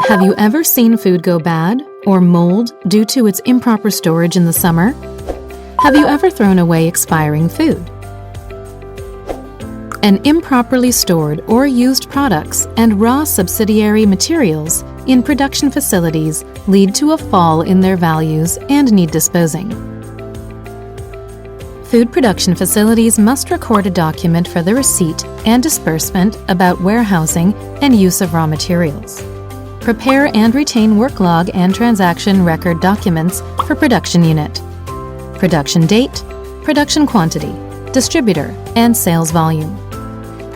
Have you ever seen food go bad or mold due to its improper storage in the summer? Have you ever thrown away expiring food? And improperly stored or used products and raw subsidiary materials in production facilities lead to a fall in their values and need disposing. Food production facilities must record a document for the receipt and disbursement about warehousing and use of raw materials. Prepare and retain work log and transaction record documents for production unit, production date, production quantity, distributor, and sales volume.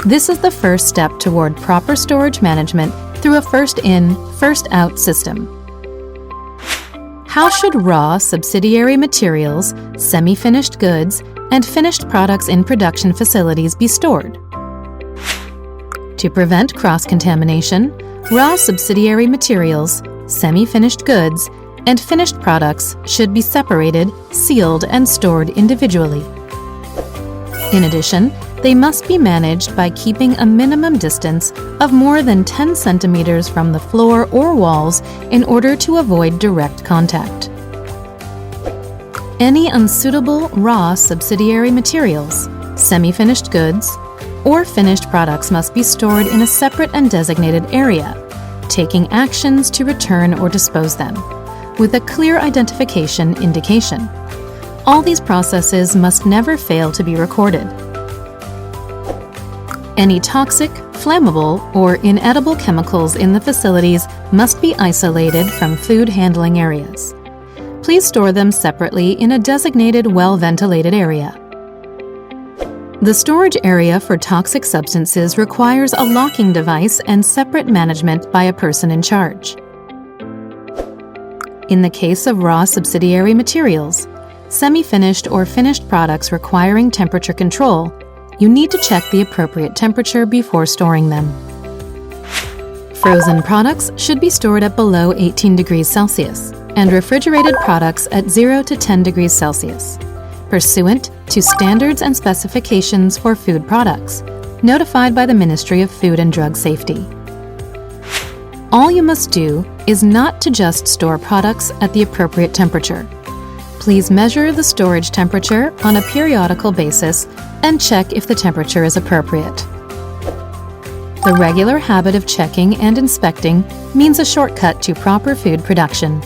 This is the first step toward proper storage management through a first-in, first-out system. How should raw subsidiary materials, semi-finished goods, and finished products in production facilities be stored? To prevent cross-contamination, raw subsidiary materials, semi-finished goods, and finished products should be separated, sealed, and stored individually. In addition, they must be managed by keeping a minimum distance of more than 10 centimeters from the floor or walls in order to avoid direct contact. Any unsuitable raw subsidiary materials, semi-finished goods, or finished products must be stored in a separate and designated area, taking actions to return or dispose them, with a clear identification indication. All these processes must never fail to be recorded. Any toxic, flammable, or inedible chemicals in the facilities must be isolated from food handling areas. Please store them separately in a designated, well-ventilated area. The storage area for toxic substances requires a locking device and separate management by a person in charge. In the case of raw subsidiary materials, semi-finished or finished products requiring temperature control, you need to check the appropriate temperature before storing them. Frozen products should be stored at below 18 degrees Celsius and refrigerated products at 0 to 10 degrees Celsius, pursuant to standards and specifications for food products, notified by the Ministry of Food and Drug Safety. All you must do is not to just store products at the appropriate temperature. Please measure the storage temperature on a periodical basis and check if the temperature is appropriate. The regular habit of checking and inspecting means a shortcut to proper food production.